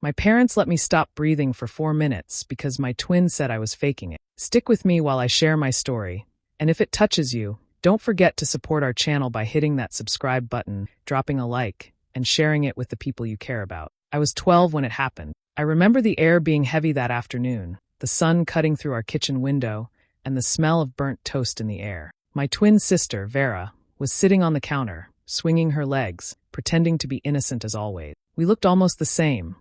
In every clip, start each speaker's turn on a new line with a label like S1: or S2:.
S1: My parents let me stop breathing for 4 minutes because my twin said I was faking it. Stick with me while I share my story, and if it touches you, don't forget to support our channel by hitting that subscribe button, dropping a like, and sharing it with the people you care about. I was 12 when it happened. I remember the air being heavy that afternoon, the sun cutting through our kitchen window, and the smell of burnt toast in the air. My twin sister, Vera, was sitting on the counter, swinging her legs, pretending to be innocent as always. We looked almost the same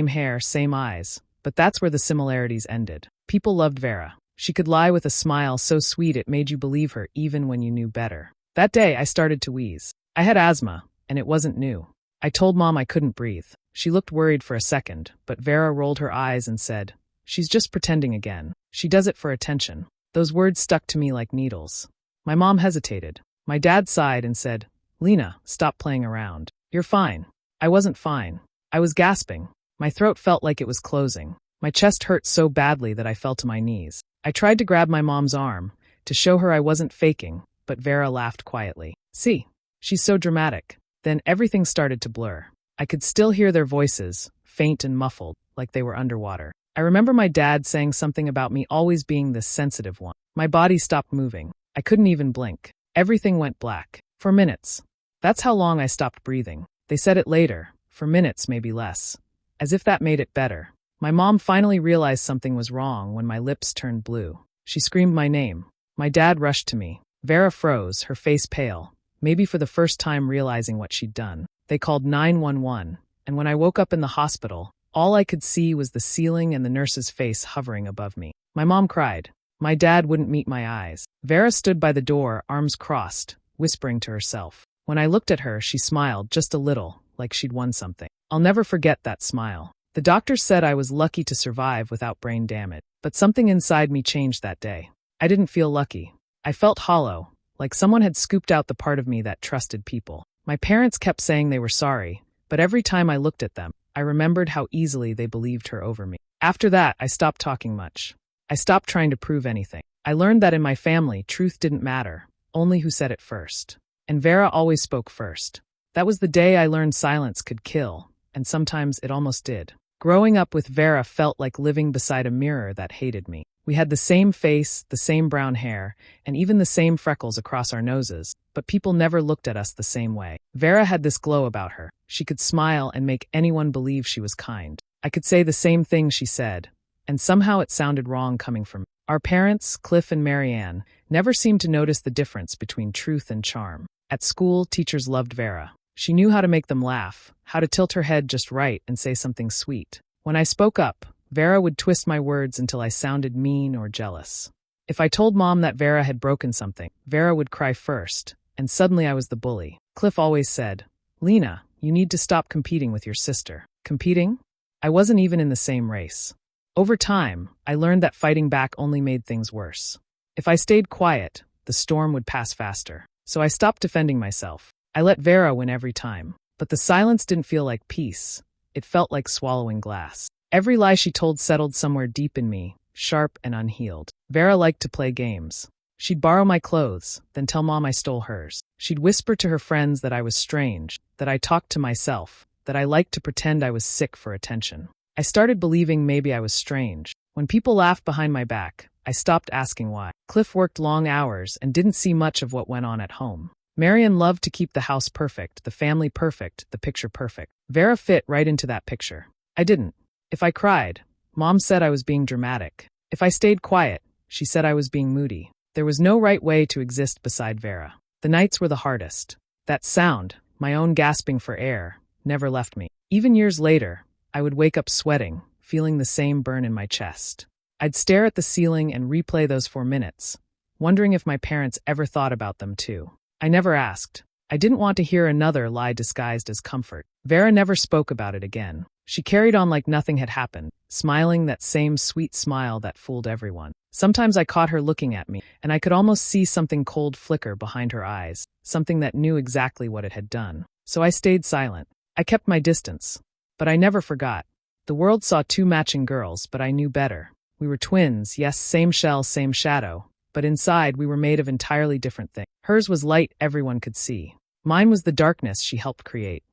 S1: hair, same eyes, but that's where the similarities ended. People loved Vera. She could lie with a smile so sweet it made you believe her even when you knew better. That day, I started to wheeze. I had asthma, and it wasn't new. I told Mom I couldn't breathe. She looked worried for a second, but Vera rolled her eyes and said, "She's just pretending again. She does it for attention." Those words stuck to me like needles. My mom hesitated. My dad sighed and said, "Lena, stop playing around. You're fine." I wasn't fine. I was gasping. My throat felt like it was closing. My chest hurt so badly that I fell to my knees. I tried to grab my mom's arm, to show her I wasn't faking, but Vera laughed quietly. "See, she's so dramatic." Then everything started to blur. I could still hear their voices, faint and muffled, like they were underwater. I remember my dad saying something about me always being this sensitive one. My body stopped moving. I couldn't even blink. Everything went black. For minutes. That's how long I stopped breathing. They said it later. For minutes, maybe less. As if that made it better. My mom finally realized something was wrong when my lips turned blue. She screamed my name. My dad rushed to me. Vera froze, her face pale, maybe for the first time realizing what she'd done. They called 911, and when I woke up in the hospital, all I could see was the ceiling and the nurse's face hovering above me. My mom cried. My dad wouldn't meet my eyes. Vera stood by the door, arms crossed, whispering to herself. When I looked at her, she smiled just a little, like she'd won something. I'll never forget that smile. The doctors said I was lucky to survive without brain damage, but something inside me changed that day. I didn't feel lucky. I felt hollow, like someone had scooped out the part of me that trusted people. My parents kept saying they were sorry, but every time I looked at them, I remembered how easily they believed her over me. After that, I stopped talking much. I stopped trying to prove anything. I learned that in my family, truth didn't matter, only who said it first. And Vera always spoke first. That was the day I learned silence could kill, and sometimes it almost did. Growing up with Vera felt like living beside a mirror that hated me. We had the same face, the same brown hair, and even the same freckles across our noses, but people never looked at us the same way. Vera had this glow about her. She could smile and make anyone believe she was kind. I could say the same thing she said, and somehow it sounded wrong coming from me. Our parents, Cliff and Marianne, never seemed to notice the difference between truth and charm. At school, teachers loved Vera. She knew how to make them laugh, how to tilt her head just right and say something sweet. When I spoke up, Vera would twist my words until I sounded mean or jealous. If I told Mom that Vera had broken something, Vera would cry first, and suddenly I was the bully. Cliff always said, "Lena, you need to stop competing with your sister." Competing? I wasn't even in the same race. Over time, I learned that fighting back only made things worse. If I stayed quiet, the storm would pass faster. So I stopped defending myself. I let Vera win every time. But the silence didn't feel like peace. It felt like swallowing glass. Every lie she told settled somewhere deep in me, sharp and unhealed. Vera liked to play games. She'd borrow my clothes, then tell Mom I stole hers. She'd whisper to her friends that I was strange, that I talked to myself, that I liked to pretend I was sick for attention. I started believing maybe I was strange. When people laughed behind my back, I stopped asking why. Cliff worked long hours and didn't see much of what went on at home. Marian loved to keep the house perfect, the family perfect, the picture perfect. Vera fit right into that picture. I didn't. If I cried, Mom said I was being dramatic. If I stayed quiet, she said I was being moody. There was no right way to exist beside Vera. The nights were the hardest. That sound, my own gasping for air, never left me. Even years later, I would wake up sweating, feeling the same burn in my chest. I'd stare at the ceiling and replay those 4 minutes, wondering if my parents ever thought about them too. I never asked. I didn't want to hear another lie disguised as comfort. Vera never spoke about it again. She carried on like nothing had happened, smiling that same sweet smile that fooled everyone. Sometimes I caught her looking at me, and I could almost see something cold flicker behind her eyes, something that knew exactly what it had done. So I stayed silent. I kept my distance. But I never forgot. The world saw 2 matching girls, but I knew better. We were twins, yes, same shell, same shadow. But inside, we were made of entirely different things. Hers was light everyone could see. Mine was the darkness she helped create.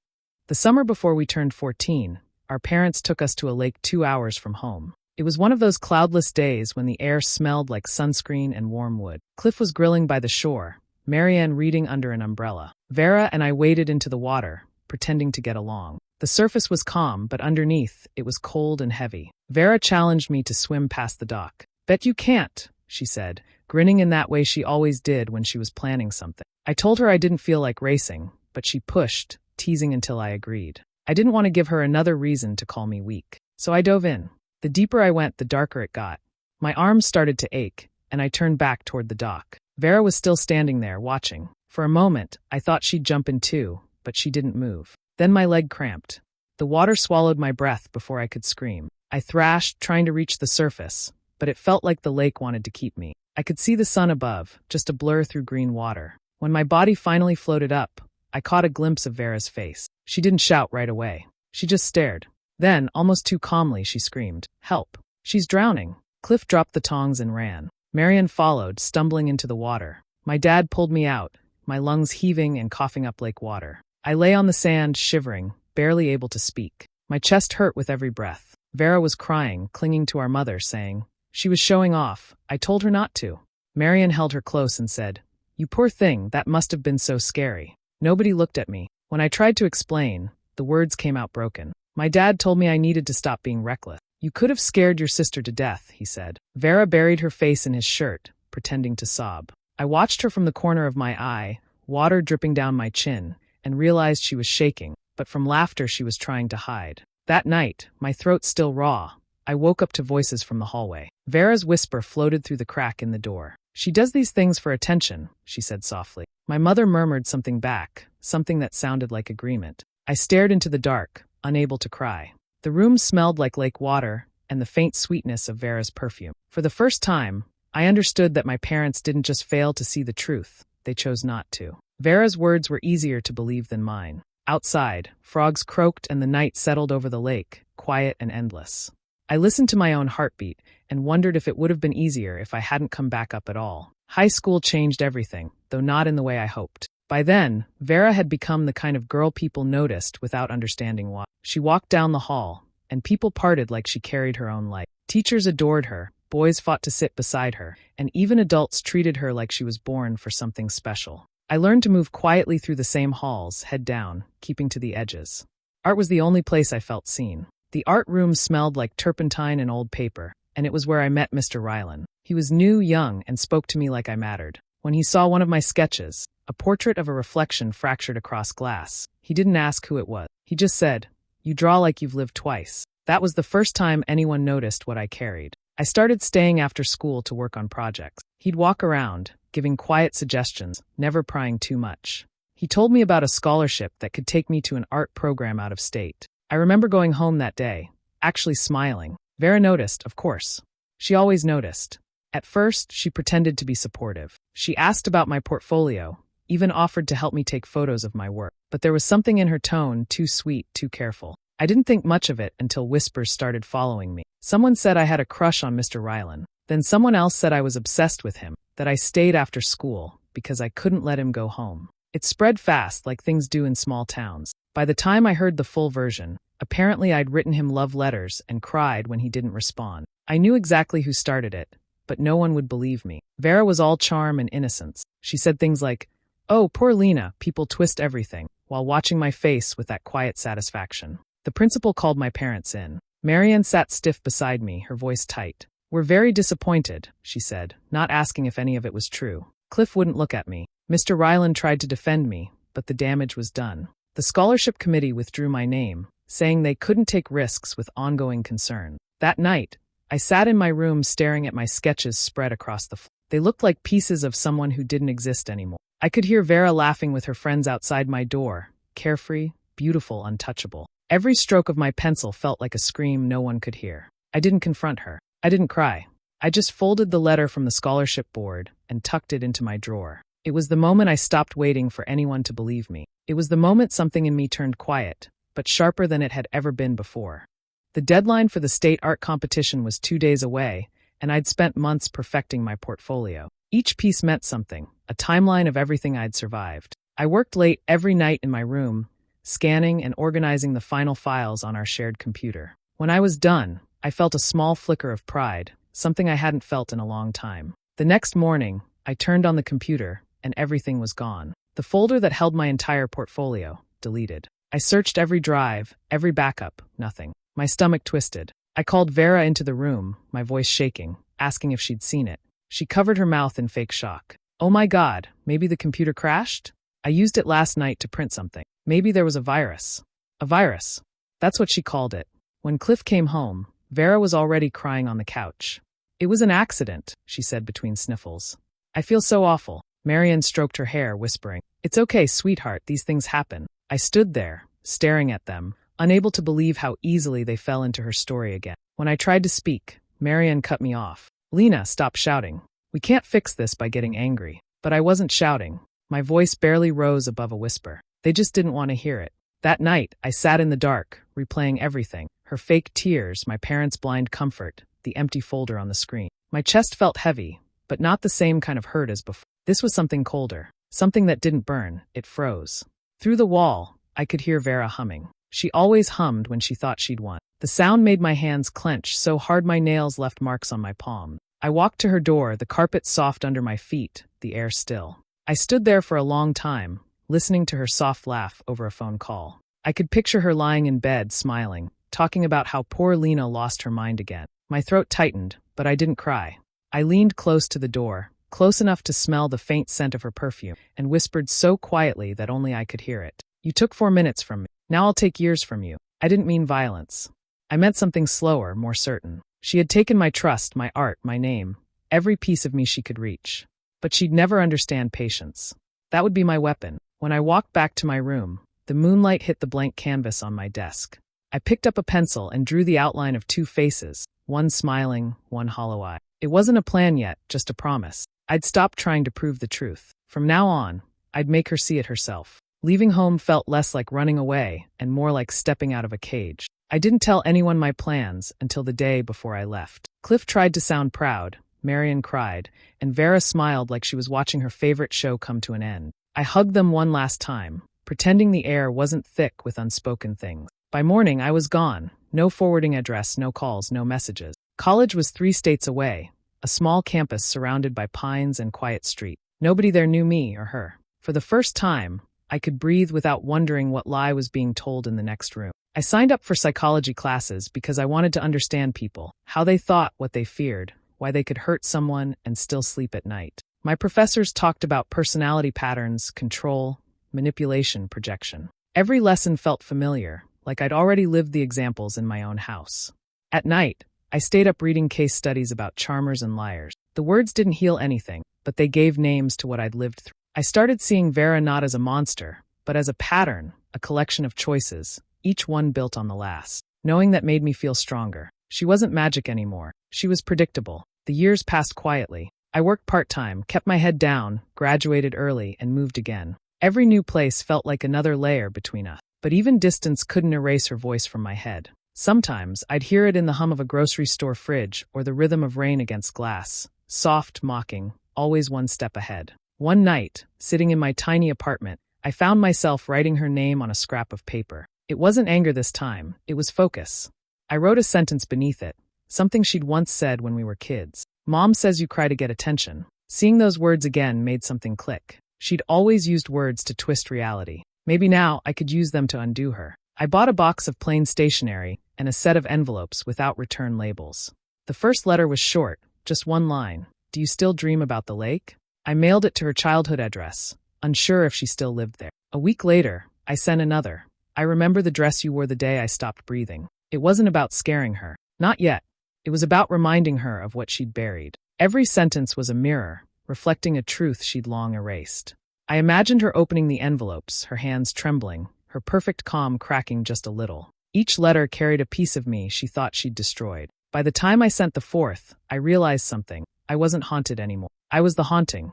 S1: The summer before we turned 14, our parents took us to a lake 2 hours from home. It was one of those cloudless days when the air smelled like sunscreen and warm wood. Cliff was grilling by the shore, Marianne reading under an umbrella. Vera and I waded into the water, pretending to get along. The surface was calm, but underneath, it was cold and heavy. Vera challenged me to swim past the dock. "Bet you can't," she said, grinning in that way she always did when she was planning something. I told her I didn't feel like racing, but she pushed, teasing until I agreed. I didn't want to give her another reason to call me weak. So I dove in. The deeper I went, the darker it got. My arms started to ache, and I turned back toward the dock. Vera was still standing there, watching. For a moment, I thought she'd jump in too, but she didn't move. Then my leg cramped. The water swallowed my breath before I could scream. I thrashed, trying to reach the surface, but it felt like the lake wanted to keep me. I could see the sun above, just a blur through green water. When my body finally floated up, I caught a glimpse of Vera's face. She didn't shout right away. She just stared. Then, almost too calmly, she screamed, "Help! She's drowning!" Cliff dropped the tongs and ran. Marianne followed, stumbling into the water. My dad pulled me out, my lungs heaving and coughing up lake water. I lay on the sand, shivering, barely able to speak. My chest hurt with every breath. Vera was crying, clinging to our mother, saying, "She was showing off. I told her not to." Marianne held her close and said, "You poor thing, that must have been so scary." Nobody looked at me. When I tried to explain, the words came out broken. My dad told me I needed to stop being reckless. "You could have scared your sister to death," he said. Vera buried her face in his shirt, pretending to sob. I watched her from the corner of my eye, water dripping down my chin, and realized she was shaking, but from laughter she was trying to hide. That night, my throat still raw, I woke up to voices from the hallway. Vera's whisper floated through the crack in the door. "She does these things for attention," she said softly. My mother murmured something back, something that sounded like agreement. I stared into the dark, unable to cry. The room smelled like lake water and the faint sweetness of Vera's perfume. For the first time, I understood that my parents didn't just fail to see the truth, they chose not to. Vera's words were easier to believe than mine. Outside, frogs croaked and the night settled over the lake, quiet and endless. I listened to my own heartbeat and wondered if it would have been easier if I hadn't come back up at all. High school changed everything, though not in the way I hoped. By then, Vera had become the kind of girl people noticed without understanding why. She walked down the hall, and people parted like she carried her own light. Teachers adored her, boys fought to sit beside her, and even adults treated her like she was born for something special. I learned to move quietly through the same halls, head down, keeping to the edges. Art was the only place I felt seen. The art room smelled like turpentine and old paper, and it was where I met Mr. Rylan. He was new, young, and spoke to me like I mattered. When he saw one of my sketches, a portrait of a reflection fractured across glass, he didn't ask who it was. He just said, "You draw like you've lived twice." That was the first time anyone noticed what I carried. I started staying after school to work on projects. He'd walk around, giving quiet suggestions, never prying too much. He told me about a scholarship that could take me to an art program out of state. I remember going home that day, actually smiling. Vera noticed, of course. She always noticed. At first, she pretended to be supportive. She asked about my portfolio, even offered to help me take photos of my work. But there was something in her tone, too sweet, too careful. I didn't think much of it until whispers started following me. Someone said I had a crush on Mr. Rylan. Then someone else said I was obsessed with him, that I stayed after school because I couldn't let him go home. It spread fast like things do in small towns. By the time I heard the full version, apparently I'd written him love letters and cried when he didn't respond. I knew exactly who started it, but no one would believe me. Vera was all charm and innocence. She said things like, "Oh, poor Lena, people twist everything," while watching my face with that quiet satisfaction. The principal called my parents in. Marianne sat stiff beside me, her voice tight. "We're very disappointed," she said, not asking if any of it was true. Cliff wouldn't look at me. Mr. Rylan tried to defend me, but the damage was done. The scholarship committee withdrew my name, saying they couldn't take risks with ongoing concern. That night, I sat in my room staring at my sketches spread across the floor. They looked like pieces of someone who didn't exist anymore. I could hear Vera laughing with her friends outside my door, carefree, beautiful, untouchable. Every stroke of my pencil felt like a scream no one could hear. I didn't confront her. I didn't cry. I just folded the letter from the scholarship board and tucked it into my drawer. It was the moment I stopped waiting for anyone to believe me. It was the moment something in me turned quiet, but sharper than it had ever been before. The deadline for the state art competition was 2 days away, and I'd spent months perfecting my portfolio. Each piece meant something, a timeline of everything I'd survived. I worked late every night in my room, scanning and organizing the final files on our shared computer. When I was done, I felt a small flicker of pride, something I hadn't felt in a long time. The next morning, I turned on the computer, and everything was gone. The folder that held my entire portfolio, deleted. I searched every drive, every backup, nothing. My stomach twisted. I called Vera into the room, my voice shaking, asking if she'd seen it. She covered her mouth in fake shock. Oh my God, maybe the computer crashed? I used it last night to print something. Maybe there was a virus. A virus. That's what she called it. When Cliff came home, Vera was already crying on the couch. It was an accident, she said between sniffles. I feel so awful. Marian stroked her hair, whispering, It's okay, sweetheart, these things happen. I stood there, staring at them, unable to believe how easily they fell into her story again. When I tried to speak, Marian cut me off. Lena, stop shouting. We can't fix this by getting angry. But I wasn't shouting. My voice barely rose above a whisper. They just didn't want to hear it. That night, I sat in the dark, replaying everything. Her fake tears, my parents' blind comfort, the empty folder on the screen. My chest felt heavy, but not the same kind of hurt as before. This was something colder. Something that didn't burn, it froze. Through the wall, I could hear Vera humming. She always hummed when she thought she'd won. The sound made my hands clench so hard my nails left marks on my palm. I walked to her door, the carpet soft under my feet, the air still. I stood there for a long time, listening to her soft laugh over a phone call. I could picture her lying in bed, smiling, talking about how poor Lena lost her mind again. My throat tightened, but I didn't cry. I leaned close to the door, close enough to smell the faint scent of her perfume, and whispered so quietly that only I could hear it. You took 4 minutes from me. Now I'll take years from you. I didn't mean violence. I meant something slower, more certain. She had taken my trust, my art, my name, every piece of me she could reach. But she'd never understand patience. That would be my weapon. When I walked back to my room, the moonlight hit the blank canvas on my desk. I picked up a pencil and drew the outline of 2 faces, one smiling, one hollow eye. It wasn't a plan yet, just a promise. I'd stop trying to prove the truth. From now on, I'd make her see it herself. Leaving home felt less like running away and more like stepping out of a cage. I didn't tell anyone my plans until the day before I left. Cliff tried to sound proud, Marian cried, and Vera smiled like she was watching her favorite show come to an end. I hugged them one last time, pretending the air wasn't thick with unspoken things. By morning, I was gone. No forwarding address, no calls, no messages. College was 3 states away, a small campus surrounded by pines and quiet street. Nobody there knew me or her. For the first time, I could breathe without wondering what lie was being told in the next room. I signed up for psychology classes because I wanted to understand people, how they thought, what they feared, why they could hurt someone and still sleep at night. My professors talked about personality patterns, control, manipulation, projection. Every lesson felt familiar, like I'd already lived the examples in my own house. At night, I stayed up reading case studies about charmers and liars. The words didn't heal anything, but they gave names to what I'd lived through. I started seeing Vera not as a monster, but as a pattern, a collection of choices, each one built on the last. Knowing that made me feel stronger. She wasn't magic anymore. She was predictable. The years passed quietly. I worked part-time, kept my head down, graduated early, and moved again. Every new place felt like another layer between us. But even distance couldn't erase her voice from my head. Sometimes I'd hear it in the hum of a grocery store fridge or the rhythm of rain against glass. Soft, mocking, always one step ahead. One night, sitting in my tiny apartment, I found myself writing her name on a scrap of paper. It wasn't anger this time, it was focus. I wrote a sentence beneath it, something she'd once said when we were kids. Mom says you cry to get attention. Seeing those words again made something click. She'd always used words to twist reality. Maybe now I could use them to undo her. I bought a box of plain stationery and a set of envelopes without return labels. The first letter was short, just one line. Do you still dream about the lake? I mailed it to her childhood address, unsure if she still lived there. A week later, I sent another. I remember the dress you wore the day I stopped breathing. It wasn't about scaring her. Not yet. It was about reminding her of what she'd buried. Every sentence was a mirror, reflecting a truth she'd long erased. I imagined her opening the envelopes, her hands trembling, her perfect calm cracking just a little. Each letter carried a piece of me she thought she'd destroyed. By the time I sent the 4th, I realized something. I wasn't haunted anymore. I was the haunting.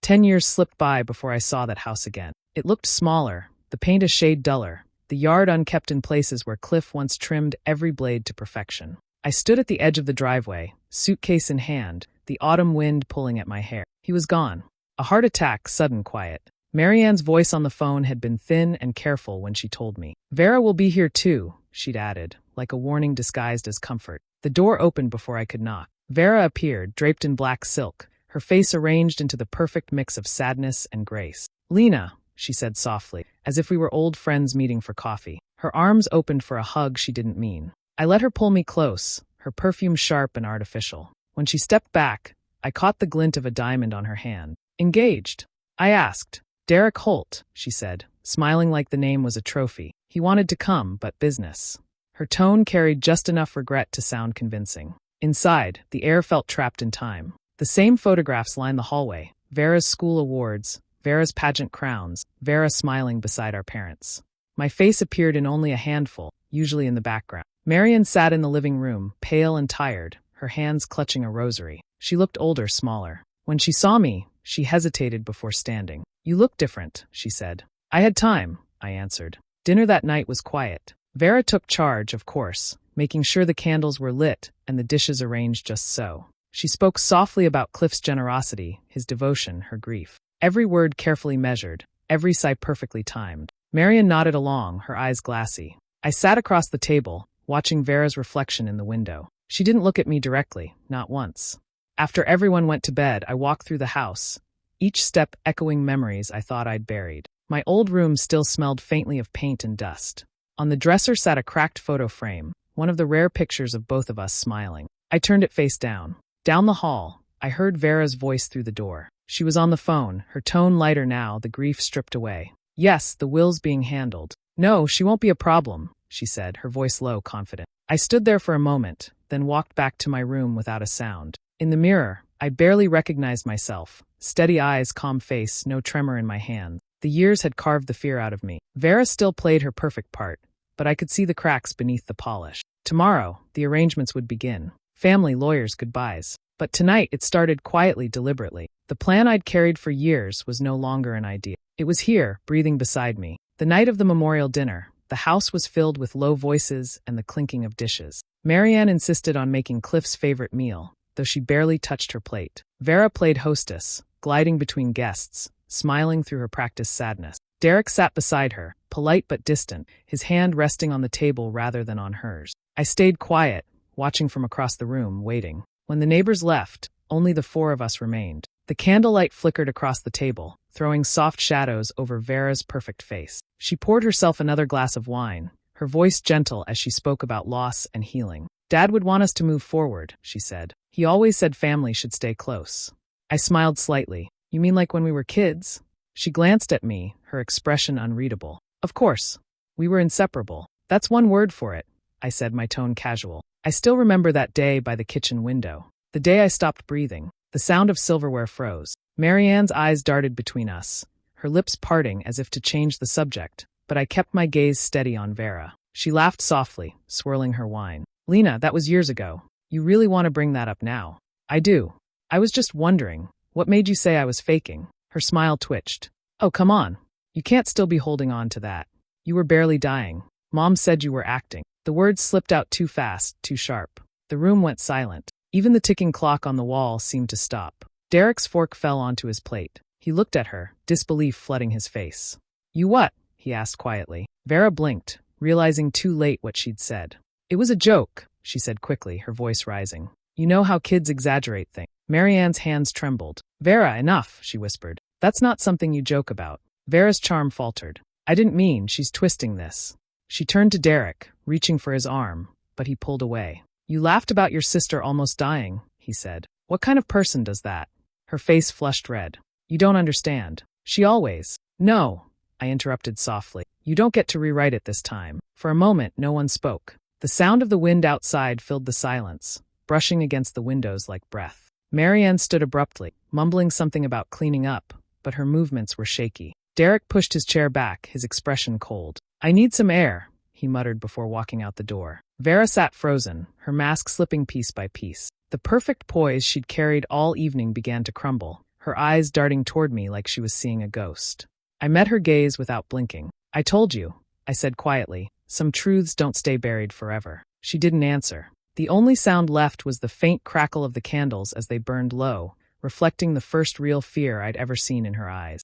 S1: 10 years slipped by before I saw that house again. It looked smaller, the paint a shade duller, the yard unkept in places where Cliff once trimmed every blade to perfection. I stood at the edge of the driveway, suitcase in hand, the autumn wind pulling at my hair. He was gone. A heart attack, sudden quiet. Marianne's voice on the phone had been thin and careful when she told me. Vera will be here too, she'd added, like a warning disguised as comfort. The door opened before I could knock. Vera appeared, draped in black silk, her face arranged into the perfect mix of sadness and grace. Lena, she said softly, as if we were old friends meeting for coffee. Her arms opened for a hug she didn't mean. I let her pull me close, her perfume sharp and artificial. When she stepped back, I caught the glint of a diamond on her hand. Engaged? I asked. Derek Holt, she said, smiling like the name was a trophy. He wanted to come, but business. Her tone carried just enough regret to sound convincing. Inside, the air felt trapped in time. The same photographs lined the hallway. Vera's school awards, Vera's pageant crowns, Vera smiling beside our parents. My face appeared in only a handful, usually in the background. Marian sat in the living room, pale and tired, her hands clutching a rosary. She looked older, smaller. When she saw me, she hesitated before standing. You look different, she said. I had time, I answered. Dinner that night was quiet. Vera took charge, of course, making sure the candles were lit and the dishes arranged just so. She spoke softly about Cliff's generosity, his devotion, her grief. Every word carefully measured, every sigh perfectly timed. Marian nodded along, her eyes glassy. I sat across the table, watching Vera's reflection in the window. She didn't look at me directly, not once. After everyone went to bed, I walked through the house, each step echoing memories I thought I'd buried. My old room still smelled faintly of paint and dust. On the dresser sat a cracked photo frame, one of the rare pictures of both of us smiling. I turned it face down. Down the hall, I heard Vera's voice through the door. She was on the phone, her tone lighter now, the grief stripped away. Yes, the will's being handled. No, she won't be a problem, she said, her voice low, confident. I stood there for a moment, then walked back to my room without a sound. In the mirror, I barely recognized myself. Steady eyes, calm face, no tremor in my hand. The years had carved the fear out of me. Vera still played her perfect part, but I could see the cracks beneath the polish. Tomorrow, the arrangements would begin. Family, lawyers, goodbyes. But tonight it started quietly, deliberately. The plan I'd carried for years was no longer an idea. It was here, breathing beside me. The night of the memorial dinner, the house was filled with low voices and the clinking of dishes. Marianne insisted on making Cliff's favorite meal, though she barely touched her plate. Vera played hostess, gliding between guests, smiling through her practiced sadness. Derek sat beside her, polite but distant, his hand resting on the table rather than on hers. I stayed quiet, watching from across the room, waiting. When the neighbors left, only the four of us remained. The candlelight flickered across the table, throwing soft shadows over Vera's perfect face. She poured herself another glass of wine, her voice gentle as she spoke about loss and healing. Dad would want us to move forward, she said. He always said family should stay close. I smiled slightly. You mean like when we were kids? She glanced at me, her expression unreadable. Of course. We were inseparable. That's one word for it, I said, my tone casual. I still remember that day by the kitchen window. The day I stopped breathing. The sound of silverware froze. Marianne's eyes darted between us, her lips parting as if to change the subject, but I kept my gaze steady on Vera. She laughed softly, swirling her wine. Lena, that was years ago. You really want to bring that up now? I do. I was just wondering, what made you say I was faking? Her smile twitched. Oh, come on. You can't still be holding on to that. You were barely dying. Mom said you were acting. The words slipped out too fast, too sharp. The room went silent. Even the ticking clock on the wall seemed to stop. Derek's fork fell onto his plate. He looked at her, disbelief flooding his face. You what? He asked quietly. Vera blinked, realizing too late what she'd said. It was a joke, she said quickly, her voice rising. You know how kids exaggerate things. Marianne's hands trembled. Vera, enough, she whispered. That's not something you joke about. Vera's charm faltered. I didn't mean, she's twisting this. She turned to Derek, reaching for his arm, but he pulled away. You laughed about your sister almost dying, he said. What kind of person does that? Her face flushed red. You don't understand. She always. No, I interrupted softly. You don't get to rewrite it this time. For a moment, no one spoke. The sound of the wind outside filled the silence, brushing against the windows like breath. Marianne stood abruptly, mumbling something about cleaning up, but her movements were shaky. Derek pushed his chair back, his expression cold. I need some air, he muttered before walking out the door. Vera sat frozen, her mask slipping piece by piece. The perfect poise she'd carried all evening began to crumble, her eyes darting toward me like she was seeing a ghost. I met her gaze without blinking. I told you, I said quietly, some truths don't stay buried forever. She didn't answer. The only sound left was the faint crackle of the candles as they burned low, reflecting the first real fear I'd ever seen in her eyes.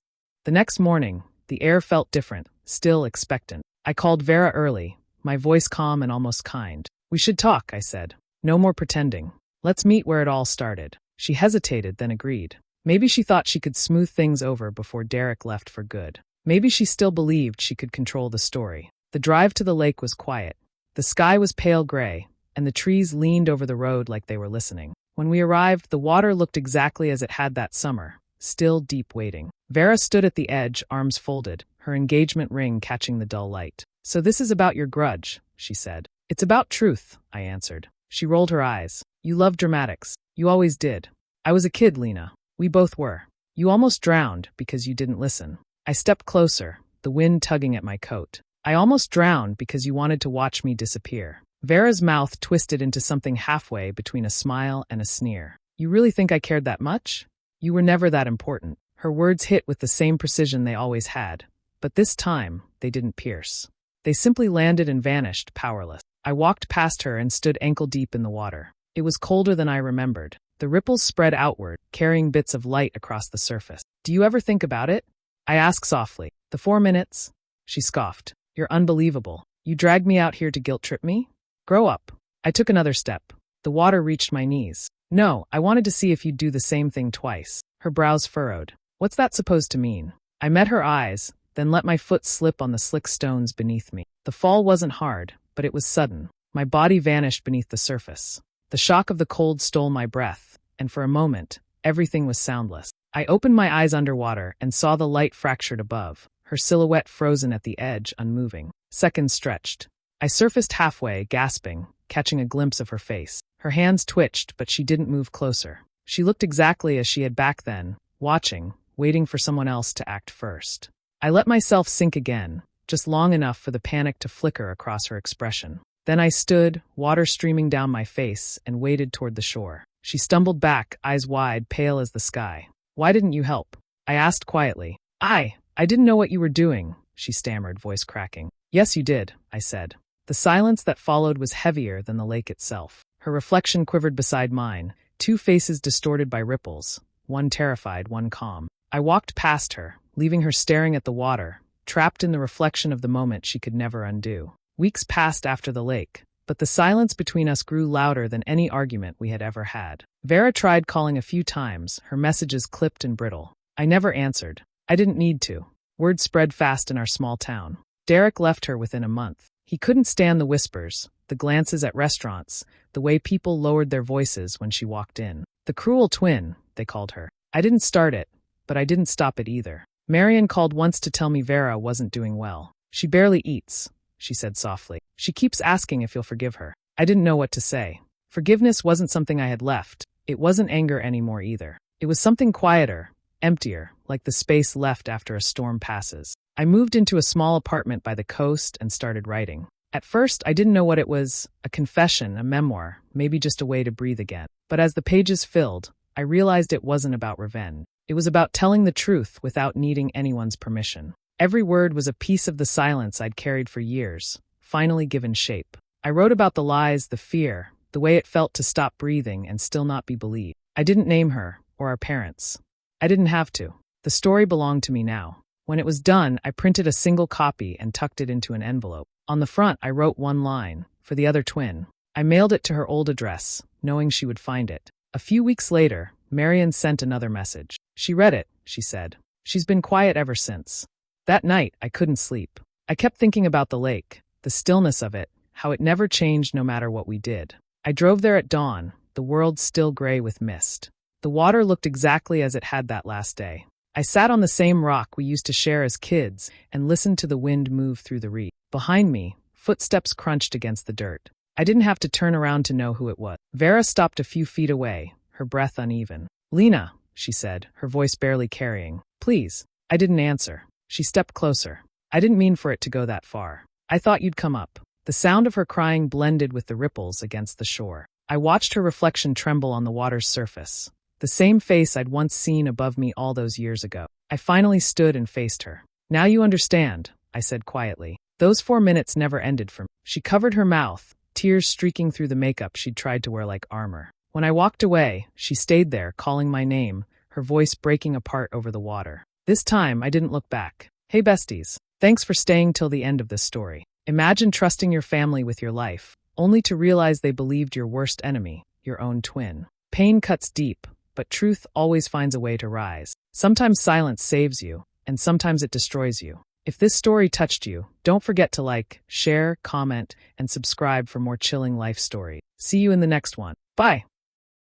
S1: The next morning, the air felt different, still expectant. I called Vera early, my voice calm and almost kind. We should talk, I said. No more pretending. Let's meet where it all started. She hesitated, then agreed. Maybe she thought she could smooth things over before Derek left for good. Maybe she still believed she could control the story. The drive to the lake was quiet. The sky was pale gray, and the trees leaned over the road like they were listening. When we arrived, the water looked exactly as it had that summer, still deep waiting. Vera stood at the edge, arms folded, her engagement ring catching the dull light. So this is about your grudge, she said. It's about truth, I answered. She rolled her eyes. You love dramatics. You always did. I was a kid, Lena. We both were. You almost drowned because you didn't listen. I stepped closer, the wind tugging at my coat. I almost drowned because you wanted to watch me disappear. Vera's mouth twisted into something halfway between a smile and a sneer. You really think I cared that much? You were never that important. Her words hit with the same precision they always had. But this time, they didn't pierce. They simply landed and vanished, powerless. I walked past her and stood ankle-deep in the water. It was colder than I remembered. The ripples spread outward, carrying bits of light across the surface. Do you ever think about it? I asked softly. The 4 minutes? She scoffed. You're unbelievable. You dragged me out here to guilt-trip me? Grow up. I took another step. The water reached my knees. No, I wanted to see if you'd do the same thing twice. Her brows furrowed. What's that supposed to mean? I met her eyes, then let my foot slip on the slick stones beneath me. The fall wasn't hard, but it was sudden. My body vanished beneath the surface. The shock of the cold stole my breath, and for a moment, everything was soundless. I opened my eyes underwater and saw the light fractured above, her silhouette frozen at the edge, unmoving. Seconds stretched. I surfaced halfway, gasping, catching a glimpse of her face. Her hands twitched, but she didn't move closer. She looked exactly as she had back then, watching, waiting for someone else to act first. I let myself sink again, just long enough for the panic to flicker across her expression. Then I stood, water streaming down my face, and waded toward the shore. She stumbled back, eyes wide, pale as the sky. Why didn't you help? I asked quietly. I didn't know what you were doing, she stammered, voice cracking. Yes, you did, I said. The silence that followed was heavier than the lake itself. Her reflection quivered beside mine, two faces distorted by ripples, one terrified, one calm. I walked past her, leaving her staring at the water, trapped in the reflection of the moment she could never undo. Weeks passed after the lake, but the silence between us grew louder than any argument we had ever had. Vera tried calling a few times, her messages clipped and brittle. I never answered. I didn't need to. Word spread fast in our small town. Derek left her within a month. He couldn't stand the whispers, the glances at restaurants, the way people lowered their voices when she walked in. The cruel twin, they called her. I didn't start it, but I didn't stop it either. Marion called once to tell me Vera wasn't doing well. She barely eats, she said softly. She keeps asking if you'll forgive her. I didn't know what to say. Forgiveness wasn't something I had left. It wasn't anger anymore either. It was something quieter, emptier, like the space left after a storm passes. I moved into a small apartment by the coast and started writing. At first, I didn't know what it was, a confession, a memoir, maybe just a way to breathe again. But as the pages filled, I realized it wasn't about revenge. It was about telling the truth without needing anyone's permission. Every word was a piece of the silence I'd carried for years, finally given shape. I wrote about the lies, the fear, the way it felt to stop breathing and still not be believed. I didn't name her, or our parents. I didn't have to. The story belonged to me now. When it was done, I printed a single copy and tucked it into an envelope. On the front, I wrote one line, for the other twin. I mailed it to her old address, knowing she would find it. A few weeks later, Marion sent another message. She read it, she said. She's been quiet ever since. That night, I couldn't sleep. I kept thinking about the lake, the stillness of it, how it never changed no matter what we did. I drove there at dawn, the world still gray with mist. The water looked exactly as it had that last day. I sat on the same rock we used to share as kids and listened to the wind move through the reed. Behind me, footsteps crunched against the dirt. I didn't have to turn around to know who it was. Vera stopped a few feet away, her breath uneven. Lena, she said, her voice barely carrying. Please. I didn't answer. She stepped closer. I didn't mean for it to go that far. I thought you'd come up. The sound of her crying blended with the ripples against the shore. I watched her reflection tremble on the water's surface. The same face I'd once seen above me all those years ago. I finally stood and faced her. Now you understand, I said quietly. Those 4 minutes never ended for me. She covered her mouth, tears streaking through the makeup she'd tried to wear like armor. When I walked away, she stayed there, calling my name, her voice breaking apart over the water. This time, I didn't look back. Hey besties, thanks for staying till the end of this story. Imagine trusting your family with your life, only to realize they believed your worst enemy, your own twin. Pain cuts deep, but truth always finds a way to rise. Sometimes silence saves you, and sometimes it destroys you. If this story touched you, don't forget to like, share, comment, and subscribe for more chilling life stories. See you in the next one. Bye!